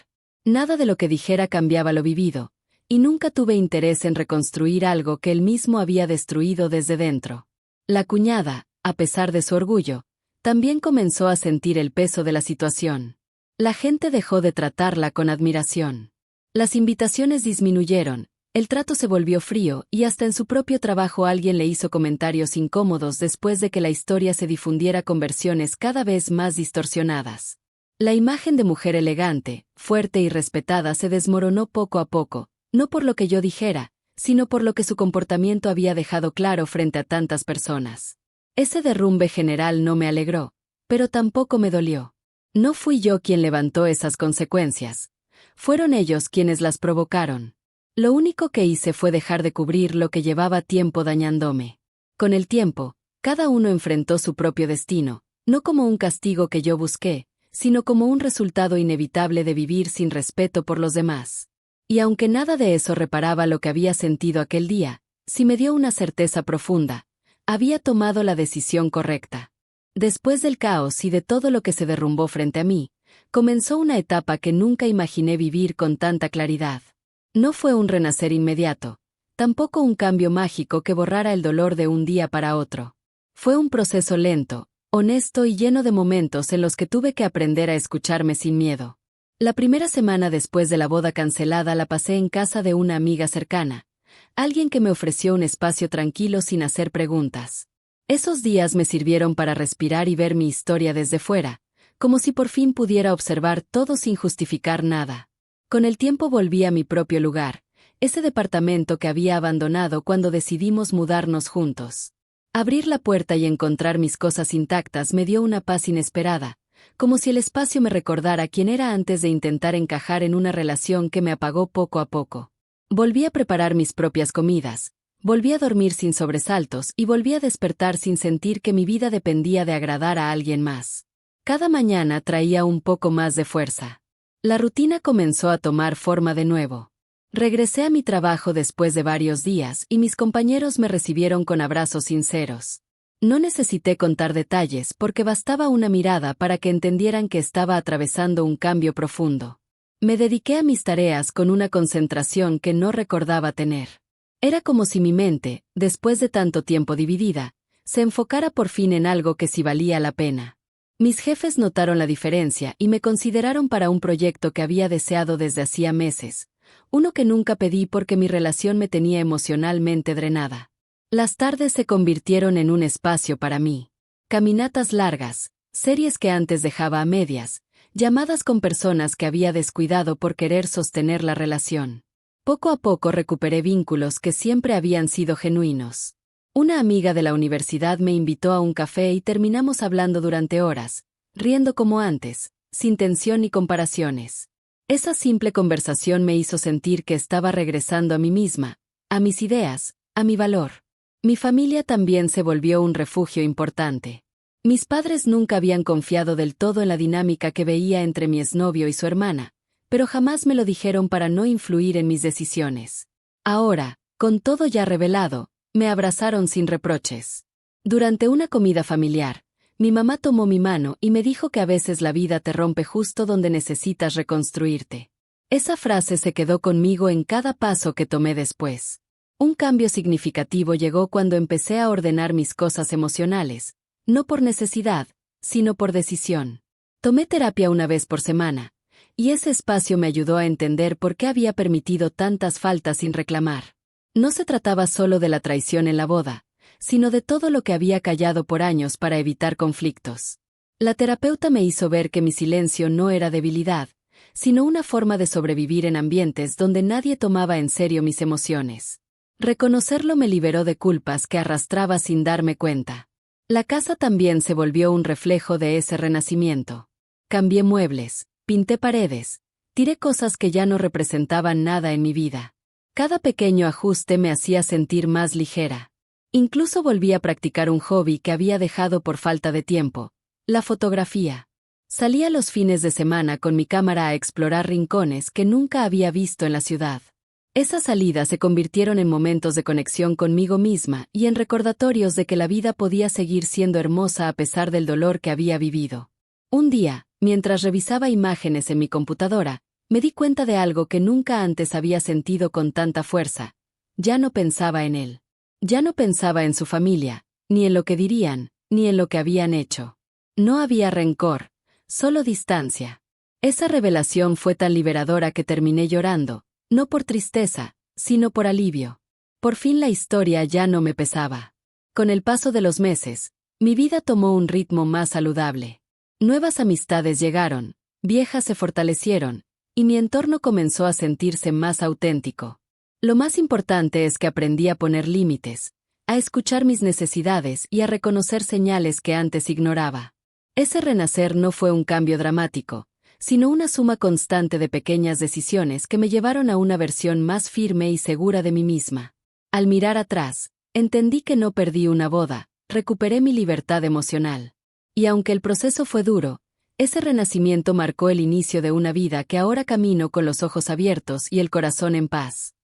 Nada de lo que dijera cambiaba lo vivido, y nunca tuve interés en reconstruir algo que él mismo había destruido desde dentro. La cuñada, a pesar de su orgullo, también comenzó a sentir el peso de la situación. La gente dejó de tratarla con admiración. Las invitaciones disminuyeron, el trato se volvió frío y hasta en su propio trabajo alguien le hizo comentarios incómodos después de que la historia se difundiera con versiones cada vez más distorsionadas. La imagen de mujer elegante, fuerte y respetada se desmoronó poco a poco, no por lo que yo dijera, sino por lo que su comportamiento había dejado claro frente a tantas personas. Ese derrumbe general no me alegró, pero tampoco me dolió. No fui yo quien levantó esas consecuencias. Fueron ellos quienes las provocaron. Lo único que hice fue dejar de cubrir lo que llevaba tiempo dañándome. Con el tiempo, cada uno enfrentó su propio destino, no como un castigo que yo busqué, sino como un resultado inevitable de vivir sin respeto por los demás. Y aunque nada de eso reparaba lo que había sentido aquel día, sí me dio una certeza profunda: había tomado la decisión correcta. Después del caos y de todo lo que se derrumbó frente a mí, comenzó una etapa que nunca imaginé vivir con tanta claridad. No fue un renacer inmediato, tampoco un cambio mágico que borrara el dolor de un día para otro. Fue un proceso lento, honesto y lleno de momentos en los que tuve que aprender a escucharme sin miedo. La primera semana después de la boda cancelada la pasé en casa de una amiga cercana, alguien que me ofreció un espacio tranquilo sin hacer preguntas. Esos días me sirvieron para respirar y ver mi historia desde fuera, como si por fin pudiera observar todo sin justificar nada. Con el tiempo volví a mi propio lugar, ese departamento que había abandonado cuando decidimos mudarnos juntos. Abrir la puerta y encontrar mis cosas intactas me dio una paz inesperada, como si el espacio me recordara quién era antes de intentar encajar en una relación que me apagó poco a poco. Volví a preparar mis propias comidas, volví a dormir sin sobresaltos y volví a despertar sin sentir que mi vida dependía de agradar a alguien más. Cada mañana traía un poco más de fuerza. La rutina comenzó a tomar forma de nuevo. Regresé a mi trabajo después de varios días y mis compañeros me recibieron con abrazos sinceros. No necesité contar detalles porque bastaba una mirada para que entendieran que estaba atravesando un cambio profundo. Me dediqué a mis tareas con una concentración que no recordaba tener. Era como si mi mente, después de tanto tiempo dividida, se enfocara por fin en algo que sí valía la pena. Mis jefes notaron la diferencia y me consideraron para un proyecto que había deseado desde hacía meses, uno que nunca pedí porque mi relación me tenía emocionalmente drenada. Las tardes se convirtieron en un espacio para mí. Caminatas largas, series que antes dejaba a medias, llamadas con personas que había descuidado por querer sostener la relación. Poco a poco recuperé vínculos que siempre habían sido genuinos. Una amiga de la universidad me invitó a un café y terminamos hablando durante horas, riendo como antes, sin tensión ni comparaciones. Esa simple conversación me hizo sentir que estaba regresando a mí misma, a mis ideas, a mi valor. Mi familia también se volvió un refugio importante. Mis padres nunca habían confiado del todo en la dinámica que veía entre mi exnovio y su hermana, pero jamás me lo dijeron para no influir en mis decisiones. Ahora, con todo ya revelado, me abrazaron sin reproches. Durante una comida familiar, mi mamá tomó mi mano y me dijo que a veces la vida te rompe justo donde necesitas reconstruirte. Esa frase se quedó conmigo en cada paso que tomé después. Un cambio significativo llegó cuando empecé a ordenar mis cosas emocionales, no por necesidad, sino por decisión. Tomé terapia una vez por semana, y ese espacio me ayudó a entender por qué había permitido tantas faltas sin reclamar. No se trataba solo de la traición en la boda, sino de todo lo que había callado por años para evitar conflictos. La terapeuta me hizo ver que mi silencio no era debilidad, sino una forma de sobrevivir en ambientes donde nadie tomaba en serio mis emociones. Reconocerlo me liberó de culpas que arrastraba sin darme cuenta. La casa también se volvió un reflejo de ese renacimiento. Cambié muebles, pinté paredes, tiré cosas que ya no representaban nada en mi vida. Cada pequeño ajuste me hacía sentir más ligera. Incluso volví a practicar un hobby que había dejado por falta de tiempo, la fotografía. Salía los fines de semana con mi cámara a explorar rincones que nunca había visto en la ciudad. Esas salidas se convirtieron en momentos de conexión conmigo misma y en recordatorios de que la vida podía seguir siendo hermosa a pesar del dolor que había vivido. Un día, mientras revisaba imágenes en mi computadora, me di cuenta de algo que nunca antes había sentido con tanta fuerza. Ya no pensaba en él. Ya no pensaba en su familia, ni en lo que dirían, ni en lo que habían hecho. No había rencor, solo distancia. Esa revelación fue tan liberadora que terminé llorando, no por tristeza, sino por alivio. Por fin la historia ya no me pesaba. Con el paso de los meses, mi vida tomó un ritmo más saludable. Nuevas amistades llegaron, viejas se fortalecieron, y mi entorno comenzó a sentirse más auténtico. Lo más importante es que aprendí a poner límites, a escuchar mis necesidades y a reconocer señales que antes ignoraba. Ese renacer no fue un cambio dramático, sino una suma constante de pequeñas decisiones que me llevaron a una versión más firme y segura de mí misma. Al mirar atrás, entendí que no perdí una boda, recuperé mi libertad emocional. Y aunque el proceso fue duro, ese renacimiento marcó el inicio de una vida que ahora camino con los ojos abiertos y el corazón en paz.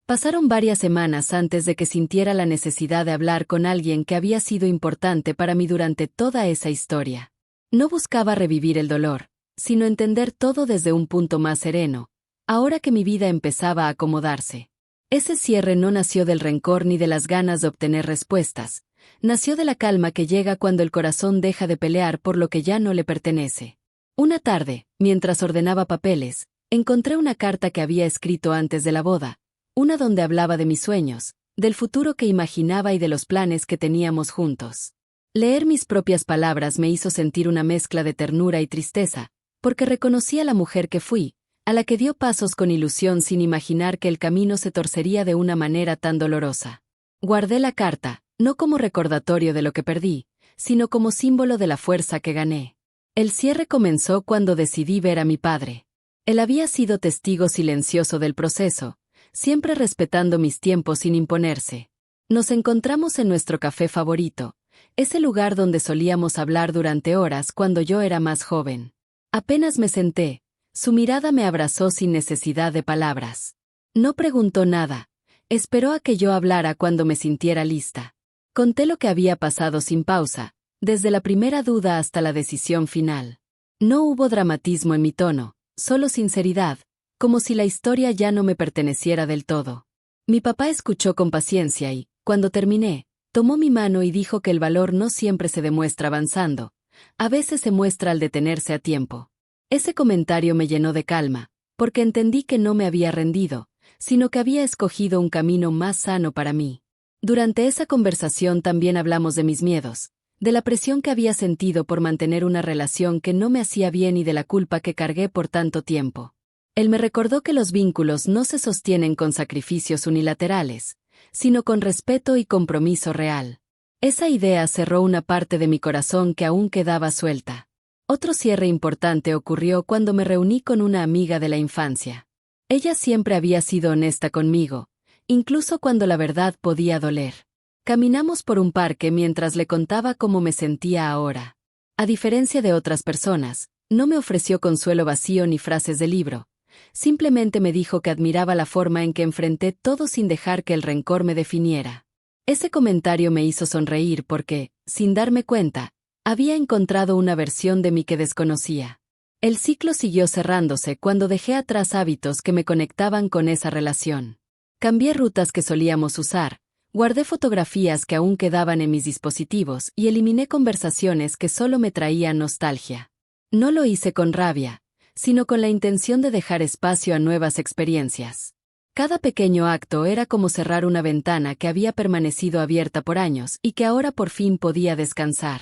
Pasaron varias semanas antes de que sintiera la necesidad de hablar con alguien que había sido importante para mí durante toda esa historia. No buscaba revivir el dolor, sino entender todo desde un punto más sereno, ahora que mi vida empezaba a acomodarse. Ese cierre no nació del rencor ni de las ganas de obtener respuestas, nació de la calma que llega cuando el corazón deja de pelear por lo que ya no le pertenece. Una tarde, mientras ordenaba papeles, encontré una carta que había escrito antes de la boda, una donde hablaba de mis sueños, del futuro que imaginaba y de los planes que teníamos juntos. Leer mis propias palabras me hizo sentir una mezcla de ternura y tristeza, porque reconocí a la mujer que fui, a la que dio pasos con ilusión sin imaginar que el camino se torcería de una manera tan dolorosa. Guardé la carta, no como recordatorio de lo que perdí, sino como símbolo de la fuerza que gané. El cierre comenzó cuando decidí ver a mi padre. Él había sido testigo silencioso del proceso, siempre respetando mis tiempos sin imponerse. Nos encontramos en nuestro café favorito, ese lugar donde solíamos hablar durante horas cuando yo era más joven. Apenas me senté, su mirada me abrazó sin necesidad de palabras. No preguntó nada, esperó a que yo hablara cuando me sintiera lista. Conté lo que había pasado sin pausa, desde la primera duda hasta la decisión final. No hubo dramatismo en mi tono, solo sinceridad, como si la historia ya no me perteneciera del todo. Mi papá escuchó con paciencia y, cuando terminé, tomó mi mano y dijo que el valor no siempre se demuestra avanzando, a veces se muestra al detenerse a tiempo. Ese comentario me llenó de calma, porque entendí que no me había rendido, sino que había escogido un camino más sano para mí. Durante esa conversación también hablamos de mis miedos, de la presión que había sentido por mantener una relación que no me hacía bien y de la culpa que cargué por tanto tiempo. Él me recordó que los vínculos no se sostienen con sacrificios unilaterales, sino con respeto y compromiso real. Esa idea cerró una parte de mi corazón que aún quedaba suelta. Otro cierre importante ocurrió cuando me reuní con una amiga de la infancia. Ella siempre había sido honesta conmigo, incluso cuando la verdad podía doler. Caminamos por un parque mientras le contaba cómo me sentía ahora. A diferencia de otras personas, no me ofreció consuelo vacío ni frases de libro. Simplemente me dijo que admiraba la forma en que enfrenté todo sin dejar que el rencor me definiera. Ese comentario me hizo sonreír porque, sin darme cuenta, había encontrado una versión de mí que desconocía. El ciclo siguió cerrándose cuando dejé atrás hábitos que me conectaban con esa relación. Cambié rutas que solíamos usar, guardé fotografías que aún quedaban en mis dispositivos y eliminé conversaciones que solo me traían nostalgia. No lo hice con rabia, sino con la intención de dejar espacio a nuevas experiencias. Cada pequeño acto era como cerrar una ventana que había permanecido abierta por años y que ahora por fin podía descansar.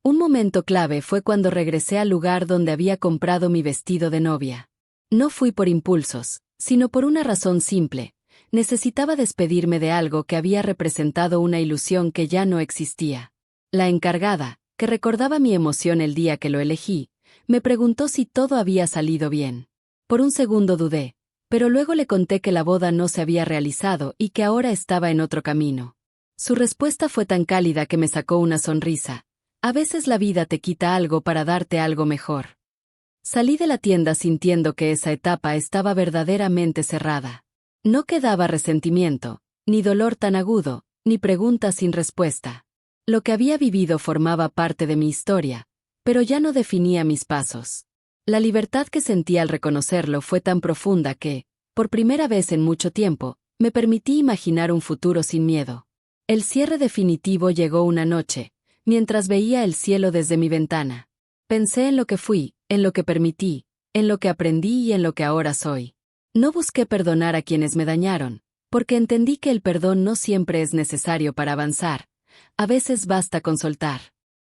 Un momento clave fue cuando regresé al lugar donde había comprado mi vestido de novia. No fui por impulsos, sino por una razón simple. Necesitaba despedirme de algo que había representado una ilusión que ya no existía. La encargada, que recordaba mi emoción el día que lo elegí, me preguntó si todo había salido bien. Por un segundo dudé, pero luego le conté que la boda no se había realizado y que ahora estaba en otro camino. Su respuesta fue tan cálida que me sacó una sonrisa. A veces la vida te quita algo para darte algo mejor. Salí de la tienda sintiendo que esa etapa estaba verdaderamente cerrada. No quedaba resentimiento, ni dolor tan agudo, ni preguntas sin respuesta. Lo que había vivido formaba parte de mi historia, pero ya no definía mis pasos. La libertad que sentí al reconocerlo fue tan profunda que, por primera vez en mucho tiempo, me permití imaginar un futuro sin miedo. El cierre definitivo llegó una noche, mientras veía el cielo desde mi ventana. Pensé en lo que fui, en lo que permití, en lo que aprendí y en lo que ahora soy. No busqué perdonar a quienes me dañaron, porque entendí que el perdón no siempre es necesario para avanzar. A veces basta con soltar.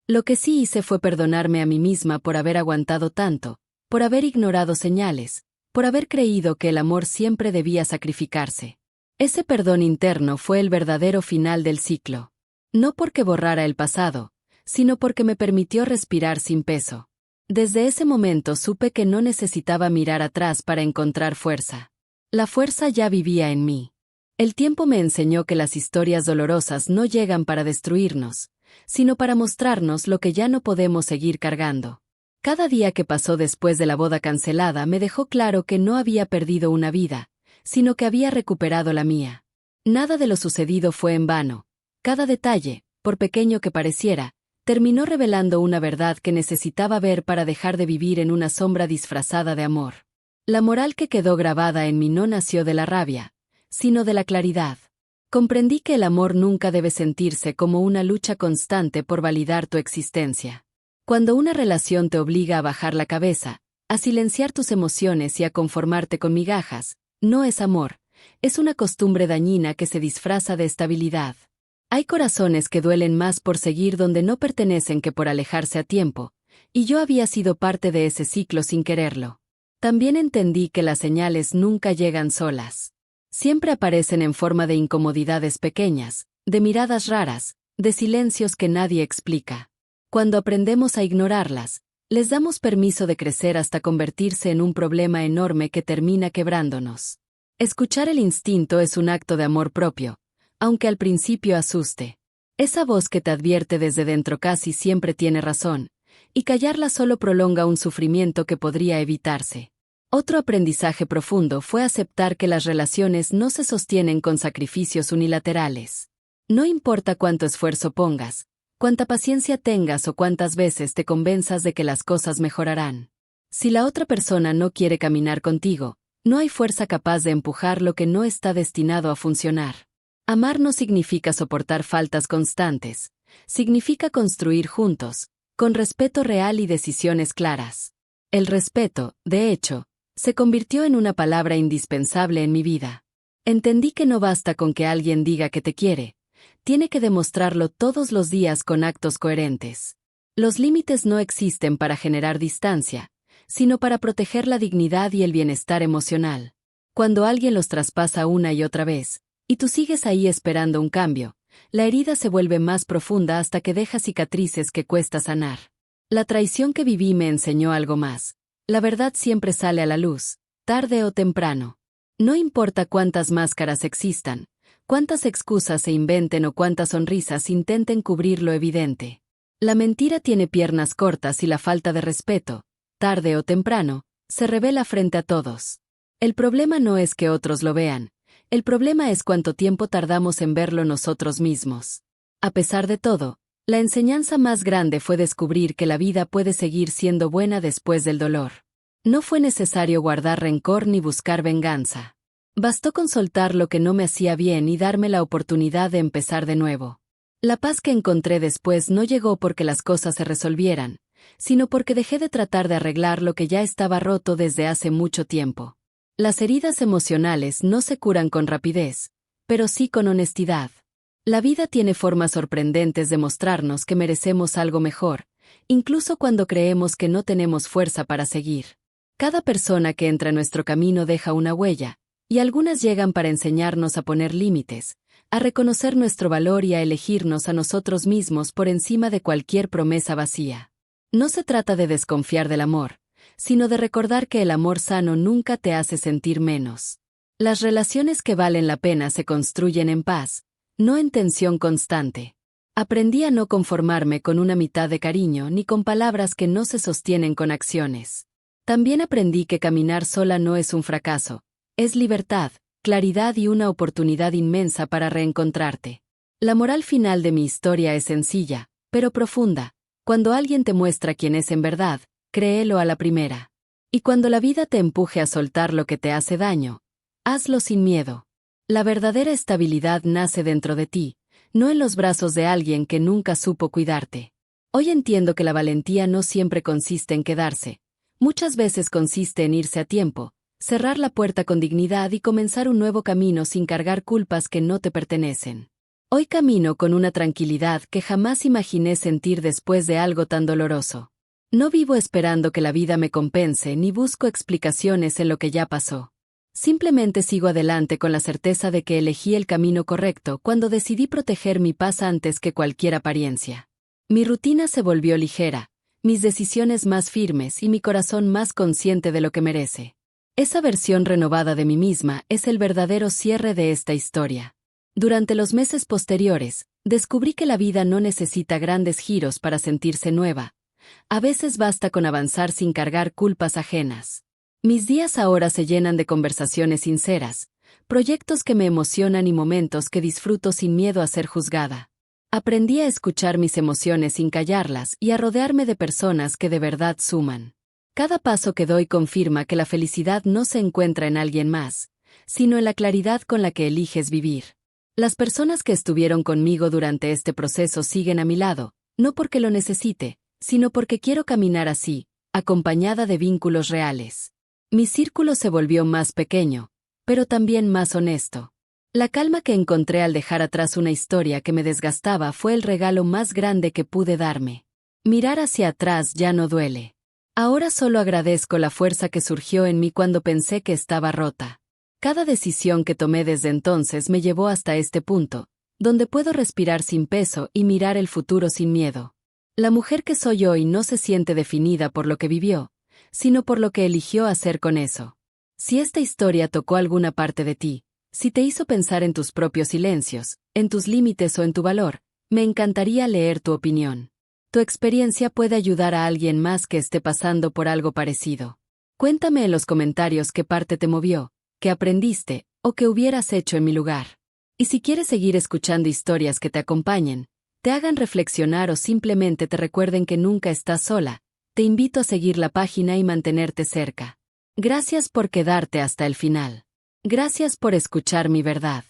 Lo que sí hice fue perdonarme a mí misma por haber aguantado tanto, por haber ignorado señales, por haber creído que el amor siempre debía sacrificarse. Ese perdón interno fue el verdadero final del ciclo. No porque borrara el pasado, sino porque me permitió respirar sin peso. Desde ese momento supe que no necesitaba mirar atrás para encontrar fuerza. La fuerza ya vivía en mí. El tiempo me enseñó que las historias dolorosas no llegan para destruirnos, sino para mostrarnos lo que ya no podemos seguir cargando. Cada día que pasó después de la boda cancelada me dejó claro que no había perdido una vida, sino que había recuperado la mía. Nada de lo sucedido fue en vano. Cada detalle, por pequeño que pareciera, terminó revelando una verdad que necesitaba ver para dejar de vivir en una sombra disfrazada de amor. La moral que quedó grabada en mí no nació de la rabia, sino de la claridad. Comprendí que el amor nunca debe sentirse como una lucha constante por validar tu existencia. Cuando una relación te obliga a bajar la cabeza, a silenciar tus emociones y a conformarte con migajas, no es amor, es una costumbre dañina que se disfraza de estabilidad. Hay corazones que duelen más por seguir donde no pertenecen que por alejarse a tiempo, y yo había sido parte de ese ciclo sin quererlo. También entendí que las señales nunca llegan solas. Siempre aparecen en forma de incomodidades pequeñas, de miradas raras, de silencios que nadie explica. Cuando aprendemos a ignorarlas, les damos permiso de crecer hasta convertirse en un problema enorme que termina quebrándonos. Escuchar el instinto es un acto de amor propio, aunque al principio asuste. Esa voz que te advierte desde dentro casi siempre tiene razón, y callarla solo prolonga un sufrimiento que podría evitarse. Otro aprendizaje profundo fue aceptar que las relaciones no se sostienen con sacrificios unilaterales. No importa cuánto esfuerzo pongas, cuánta paciencia tengas o cuántas veces te convenzas de que las cosas mejorarán. Si la otra persona no quiere caminar contigo, no hay fuerza capaz de empujar lo que no está destinado a funcionar. Amar no significa soportar faltas constantes, significa construir juntos, con respeto real y decisiones claras. El respeto, de hecho, se convirtió en una palabra indispensable en mi vida. Entendí que no basta con que alguien diga que te quiere, tiene que demostrarlo todos los días con actos coherentes. Los límites no existen para generar distancia, sino para proteger la dignidad y el bienestar emocional. Cuando alguien los traspasa una y otra vez, y tú sigues ahí esperando un cambio, la herida se vuelve más profunda hasta que deja cicatrices que cuesta sanar. La traición que viví me enseñó algo más. La verdad siempre sale a la luz, tarde o temprano. No importa cuántas máscaras existan, cuántas excusas se inventen o cuántas sonrisas intenten cubrir lo evidente. La mentira tiene piernas cortas y la falta de respeto, tarde o temprano, se revela frente a todos. El problema no es que otros lo vean, el problema es cuánto tiempo tardamos en verlo nosotros mismos. A pesar de todo, la enseñanza más grande fue descubrir que la vida puede seguir siendo buena después del dolor. No fue necesario guardar rencor ni buscar venganza. Bastó con soltar lo que no me hacía bien y darme la oportunidad de empezar de nuevo. La paz que encontré después no llegó porque las cosas se resolvieran, sino porque dejé de tratar de arreglar lo que ya estaba roto desde hace mucho tiempo. Las heridas emocionales no se curan con rapidez, pero sí con honestidad. La vida tiene formas sorprendentes de mostrarnos que merecemos algo mejor, incluso cuando creemos que no tenemos fuerza para seguir. Cada persona que entra en nuestro camino deja una huella, y algunas llegan para enseñarnos a poner límites, a reconocer nuestro valor y a elegirnos a nosotros mismos por encima de cualquier promesa vacía. No se trata de desconfiar del amor, sino de recordar que el amor sano nunca te hace sentir menos. Las relaciones que valen la pena se construyen en paz, no en tensión constante. Aprendí a no conformarme con una mitad de cariño ni con palabras que no se sostienen con acciones. También aprendí que caminar sola no es un fracaso, es libertad, claridad y una oportunidad inmensa para reencontrarte. La moral final de mi historia es sencilla, pero profunda. Cuando alguien te muestra quién es en verdad, créelo a la primera. Y cuando la vida te empuje a soltar lo que te hace daño, hazlo sin miedo. La verdadera estabilidad nace dentro de ti, no en los brazos de alguien que nunca supo cuidarte. Hoy entiendo que la valentía no siempre consiste en quedarse. Muchas veces consiste en irse a tiempo, cerrar la puerta con dignidad y comenzar un nuevo camino sin cargar culpas que no te pertenecen. Hoy camino con una tranquilidad que jamás imaginé sentir después de algo tan doloroso. No vivo esperando que la vida me compense ni busco explicaciones en lo que ya pasó. Simplemente sigo adelante con la certeza de que elegí el camino correcto cuando decidí proteger mi paz antes que cualquier apariencia. Mi rutina se volvió ligera, mis decisiones más firmes y mi corazón más consciente de lo que merece. Esa versión renovada de mí misma es el verdadero cierre de esta historia. Durante los meses posteriores, descubrí que la vida no necesita grandes giros para sentirse nueva. A veces basta con avanzar sin cargar culpas ajenas. Mis días ahora se llenan de conversaciones sinceras, proyectos que me emocionan y momentos que disfruto sin miedo a ser juzgada. Aprendí a escuchar mis emociones sin callarlas y a rodearme de personas que de verdad suman. Cada paso que doy confirma que la felicidad no se encuentra en alguien más, sino en la claridad con la que eliges vivir. Las personas que estuvieron conmigo durante este proceso siguen a mi lado, no porque lo necesite, sino porque quiero caminar así, acompañada de vínculos reales. Mi círculo se volvió más pequeño, pero también más honesto. La calma que encontré al dejar atrás una historia que me desgastaba fue el regalo más grande que pude darme. Mirar hacia atrás ya no duele. Ahora solo agradezco la fuerza que surgió en mí cuando pensé que estaba rota. Cada decisión que tomé desde entonces me llevó hasta este punto, donde puedo respirar sin peso y mirar el futuro sin miedo. La mujer que soy hoy no se siente definida por lo que vivió, sino por lo que eligió hacer con eso. Si esta historia tocó alguna parte de ti, si te hizo pensar en tus propios silencios, en tus límites o en tu valor, me encantaría leer tu opinión. Tu experiencia puede ayudar a alguien más que esté pasando por algo parecido. Cuéntame en los comentarios qué parte te movió, qué aprendiste, o qué hubieras hecho en mi lugar. Y si quieres seguir escuchando historias que te acompañen, te hagan reflexionar o simplemente te recuerden que nunca estás sola, te invito a seguir la página y mantenerte cerca. Gracias por quedarte hasta el final. Gracias por escuchar mi verdad.